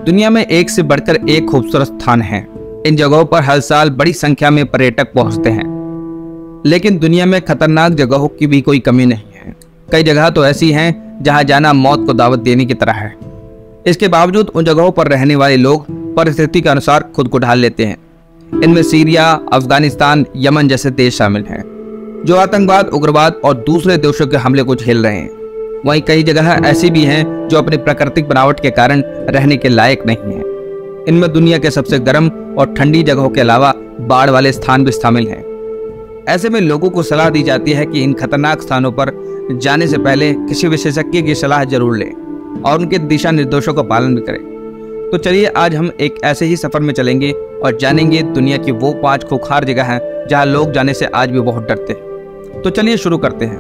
दुनिया में एक से बढ़कर एक खूबसूरत स्थान है। इन जगहों पर हर साल बड़ी संख्या में पर्यटक पहुंचते हैं, लेकिन दुनिया में खतरनाक जगहों की भी कोई कमी नहीं है। कई जगह तो ऐसी हैं जहां जाना मौत को दावत देने की तरह है। इसके बावजूद उन जगहों पर रहने वाले लोग परिस्थिति के अनुसार खुद को ढाल लेते हैं। इनमें सीरिया, अफगानिस्तान, यमन जैसे देश शामिल हैं, जो आतंकवाद, उग्रवाद और दूसरे देशों के हमले को झेल रहे हैं। वहीं कई जगह ऐसी भी हैं जो अपनी प्राकृतिक बनावट के कारण रहने के लायक नहीं है। इनमें दुनिया के सबसे गर्म और ठंडी जगहों के अलावा बाढ़ वाले स्थान भी शामिल हैं। ऐसे में लोगों को सलाह दी जाती है कि इन खतरनाक स्थानों पर जाने से पहले किसी विशेषज्ञ की सलाह जरूर लें और उनके दिशा निर्देशों का पालन भी करें। तो चलिए आज हम एक ऐसे ही सफर में चलेंगे और जानेंगे दुनिया की वो 5 खूंखार जगह हैं जहां लोग जाने से आज भी बहुत डरते हैं। तो चलिए शुरू करते हैं,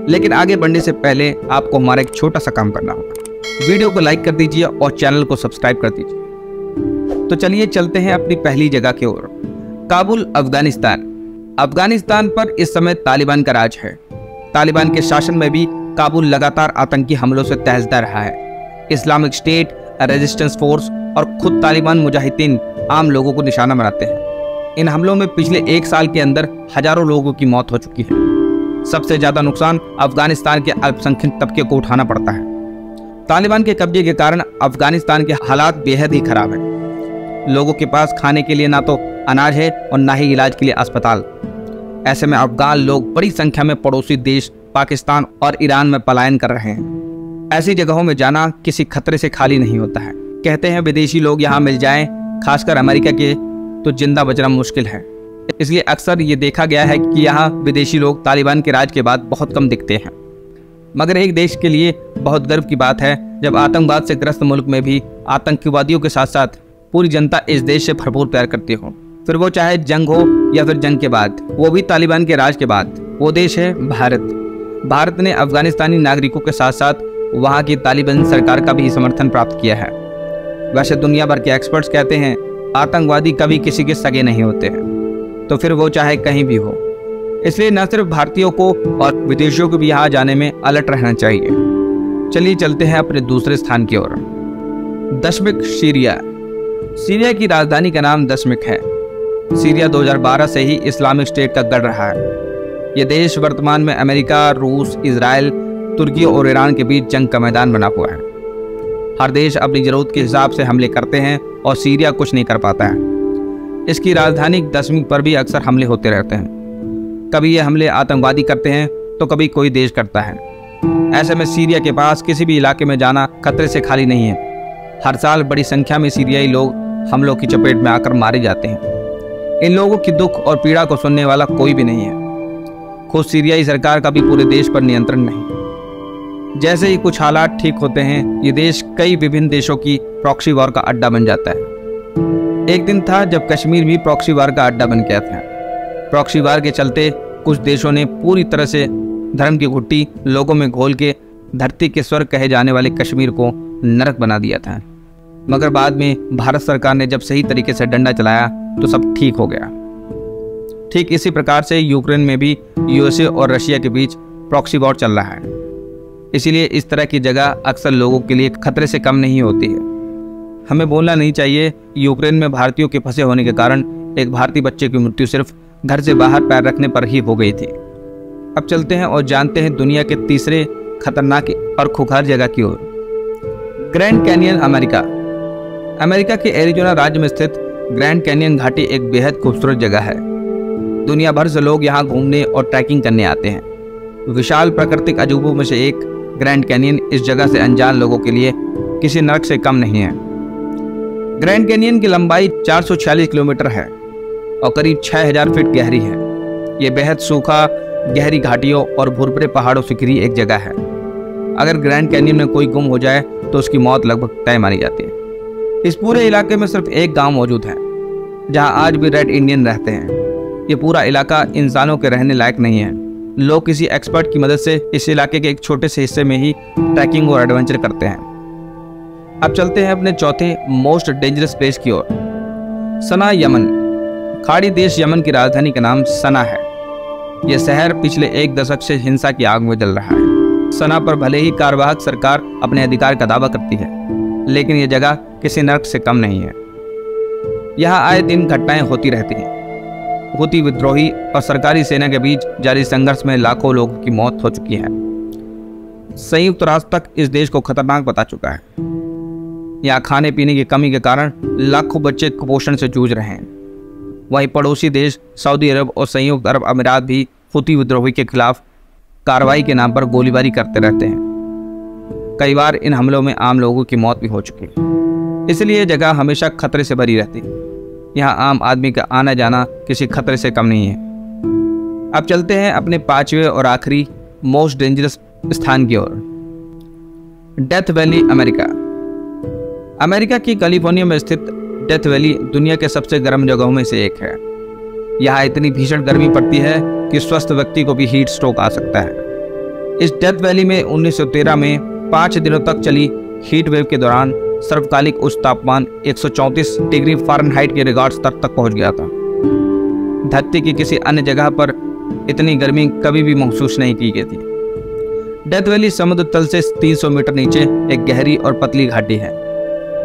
लेकिन आगे बढ़ने से पहले आपको हमारा एक छोटा सा काम करना होगा। वीडियो को लाइक कर दीजिए और चैनल को सब्सक्राइब कर दीजिए। तो चलिए चलते हैं अपनी पहली जगह की ओर, काबुल, अफगानिस्तान। अफगानिस्तान पर इस समय तालिबान का राज है। तालिबान के शासन में भी काबुल लगातार आतंकी हमलों से तहसदा रहा है। इस्लामिक स्टेट, रेजिस्टेंस फोर्स और खुद तालिबान मुजाहिदीन आम लोगों को निशाना बनाते हैं। इन हमलों में पिछले 1 साल के अंदर हजारों लोगों की मौत हो चुकी है। सबसे ज्यादा नुकसान अफगानिस्तान के अल्पसंख्यक तबके को उठाना पड़ता है। तालिबान के कब्जे के कारण अफगानिस्तान के हालात बेहद ही खराब है। लोगों के पास खाने के लिए ना तो अनाज है और ना ही इलाज के लिए अस्पताल। ऐसे में अफगान लोग बड़ी संख्या में पड़ोसी देश पाकिस्तान और ईरान में पलायन कर रहे हैं। ऐसी जगहों में जाना किसी खतरे से खाली नहीं होता है। कहते हैं विदेशी लोग यहाँ मिल जाएं, खासकर अमेरिका के, तो जिंदा बचना मुश्किल है। इसलिए अक्सर ये देखा गया है कि यहाँ विदेशी लोग तालिबान के राज के बाद बहुत कम दिखते हैं। मगर एक देश के लिए बहुत गर्व की बात है जब आतंकवाद से ग्रस्त मुल्क में भी आतंकवादियों के साथ साथ पूरी जनता इस देश से भरपूर प्यार करती हो। फिर वो चाहे जंग हो या फिर जंग के बाद, वो भी तालिबान के राज के बाद। वो देश है भारत। भारत ने अफगानिस्तानी नागरिकों के साथ साथ वहाँ की तालिबान सरकार का भी समर्थन प्राप्त किया है। वैसे दुनिया भर के एक्सपर्ट्स कहते हैं आतंकवादी कभी किसी के सगे नहीं होते हैं, तो फिर वो चाहे कहीं भी हो। इसलिए न सिर्फ भारतीयों को और विदेशियों को भी यहाँ जाने में अलर्ट रहना चाहिए। चलिए चलते हैं अपने दूसरे स्थान की ओर, दमिश्क, सीरिया। सीरिया की राजधानी का नाम दमिश्क है। सीरिया 2012 से ही इस्लामिक स्टेट का गढ़ रहा है। यह देश वर्तमान में अमेरिका, रूस, इजराइल, तुर्की और ईरान के बीच जंग का मैदान बना हुआ है। हर देश अपनी जरूरत के हिसाब से हमले करते हैं और सीरिया कुछ नहीं कर पाता है। इसकी राजधानी दमिश्क पर भी अक्सर हमले होते रहते हैं। कभी ये हमले आतंकवादी करते हैं तो कभी कोई देश करता है। ऐसे में सीरिया के पास किसी भी इलाके में जाना खतरे से खाली नहीं है। हर साल बड़ी संख्या में सीरियाई लोग हमलों की चपेट में आकर मारे जाते हैं। इन लोगों की दुख और पीड़ा को सुनने वाला कोई भी नहीं है। खुद सीरियाई सरकार का भी पूरे देश पर नियंत्रण नहीं। जैसे ही कुछ हालात ठीक होते हैं, ये देश कई विभिन्न देशों की प्रॉक्सी वॉर का अड्डा बन जाता है। एक दिन था जब कश्मीर भी प्रॉक्सी वॉर का अड्डा बन गया था। प्रॉक्सी वॉर के चलते कुछ देशों ने पूरी तरह से धर्म की घुट्टी लोगों में घोल के धरती के स्वर्ग कहे जाने वाले कश्मीर को नरक बना दिया था। मगर बाद में भारत सरकार ने जब सही तरीके से डंडा चलाया तो सब ठीक हो गया। ठीक इसी प्रकार से यूक्रेन में भी यूएसए और रशिया के बीच प्रॉक्सी वॉर चल रहा है। इसीलिए इस तरह की जगह अक्सर लोगों के लिए खतरे से कम नहीं होती है। हमें बोलना नहीं चाहिए, यूक्रेन में भारतीयों के फंसे होने के कारण एक भारतीय बच्चे की मृत्यु सिर्फ घर से बाहर पैर रखने पर ही हो गई थी। अब चलते हैं और जानते हैं दुनिया के तीसरे खतरनाक और खूंखार जगह की ओर, ग्रैंड कैनियन, अमेरिका। अमेरिका के एरिजोना राज्य में स्थित ग्रैंड कैनियन घाटी एक बेहद खूबसूरत जगह है। दुनिया भर से लोग यहाँ घूमने और ट्रैकिंग करने आते हैं। विशाल प्राकृतिक अजूबों में से एक ग्रैंड कैनियन इस जगह से अनजान लोगों के लिए किसी नरक से कम नहीं है। ग्रैंड कैनियन की लंबाई 446 किलोमीटर है और करीब 6000 फीट गहरी है। ये बेहद सूखा, गहरी घाटियों और भुरभुरे पहाड़ों से घिरी एक जगह है। अगर ग्रैंड कैनियन में कोई गुम हो जाए तो उसकी मौत लगभग तय मानी जाती है। इस पूरे इलाके में सिर्फ एक गांव मौजूद है जहां आज भी रेड इंडियन रहते हैं। ये पूरा इलाका इंसानों के रहने लायक नहीं है। लोग किसी एक्सपर्ट की मदद से इस इलाके के एक छोटे से हिस्से में ही ट्रैकिंग और एडवेंचर करते हैं। अब चलते हैं अपने चौथे मोस्ट डेंजरस प्लेस की ओर, सना, यमन। खाड़ी देश यमन की राजधानी का नाम सना है। यह शहर पिछले 1 दशक से हिंसा की आग में जल रहा है। सना पर भले ही कार्यवाहक सरकार अपने अधिकार का दावा करती है, लेकिन ये जगह किसी नर्क से कम नहीं है। यहाँ आए दिन घटनाएं होती रहती हैं। हुती विद्रोही और सरकारी सेना के बीच जारी संघर्ष में लाखों लोगों की मौत हो चुकी है। संयुक्त राष्ट्र तक इस देश को खतरनाक बता चुका है। यहाँ खाने पीने की कमी के कारण लाखों बच्चे कुपोषण से जूझ रहे हैं। वहीं पड़ोसी देश सऊदी अरब और संयुक्त अरब अमीरात भी हुती विद्रोही के खिलाफ कार्रवाई के नाम पर गोलीबारी करते रहते हैं। कई बार इन हमलों में आम लोगों की मौत भी हो चुकी है। इसलिए यह जगह हमेशा खतरे से भरी रहती है। यहाँ आम आदमी का आना जाना किसी खतरे से कम नहीं है। अब चलते हैं अपने 5वें और आखिरी मोस्ट डेंजरस स्थान की ओर, डेथ वैली, अमेरिका। अमेरिका की कैलिफोर्निया में स्थित डेथ वैली दुनिया के सबसे गर्म जगहों में से एक है। यहाँ इतनी भीषण गर्मी पड़ती है कि स्वस्थ व्यक्ति को भी हीट स्ट्रोक आ सकता है। इस डेथ वैली में 1913 में 5 दिनों तक चली हीट वेव के दौरान सर्वकालिक उच्च तापमान 134 डिग्री फ़ारेनहाइट के रिकॉर्ड स्तर तक पहुंच गया था। धरती की किसी अन्य जगह पर इतनी गर्मी कभी भी महसूस नहीं की गई थी। डेथ वैली समुद्र तल से 300 मीटर नीचे एक गहरी और पतली घाटी है,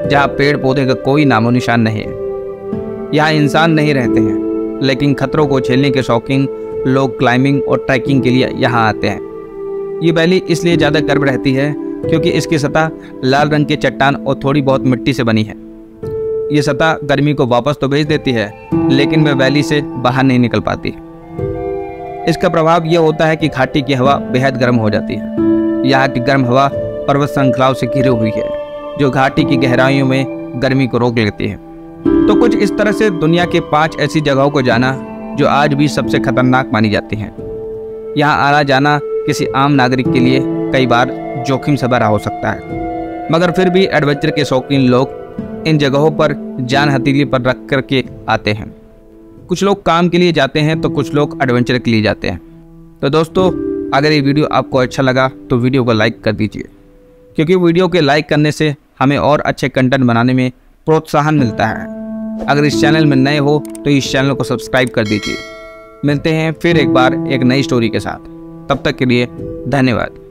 जहां पेड़ पौधे का कोई नामो निशान नहीं है। यहाँ इंसान नहीं रहते हैं, लेकिन खतरों को झेलने के शौकीन लोग क्लाइंबिंग और ट्रैकिंग के लिए यहाँ आते हैं। ये वैली इसलिए ज़्यादा गर्म रहती है क्योंकि इसकी सतह लाल रंग के चट्टान और थोड़ी बहुत मिट्टी से बनी है। ये सतह गर्मी को वापस तो भेज देती है, लेकिन वह वैली से बाहर नहीं निकल पाती। इसका प्रभाव यह होता है कि घाटी की हवा बेहद गर्म हो जाती है। यहाँ की गर्म हवा पर्वत श्रृंखलाओं से घिरी हुई है, जो घाटी की गहराइयों में गर्मी को रोक लेती है। तो कुछ इस तरह से दुनिया के 5 ऐसी जगहों को जाना जो आज भी सबसे खतरनाक मानी जाती हैं। यहाँ आना जाना किसी आम नागरिक के लिए कई बार जोखिम से भरा हो सकता है, मगर फिर भी एडवेंचर के शौकीन लोग इन जगहों पर जान हथेली पर रख करके आते हैं। कुछ लोग काम के लिए जाते हैं तो कुछ लोग एडवेंचर के लिए जाते हैं। तो दोस्तों, अगर ये वीडियो आपको अच्छा लगा तो वीडियो को लाइक कर दीजिए, क्योंकि वीडियो के लाइक करने से हमें और अच्छे कंटेंट बनाने में प्रोत्साहन मिलता है। अगर इस चैनल में नए हो तो इस चैनल को सब्सक्राइब कर दीजिए। मिलते हैं फिर एक बार एक नई स्टोरी के साथ। तब तक के लिए धन्यवाद।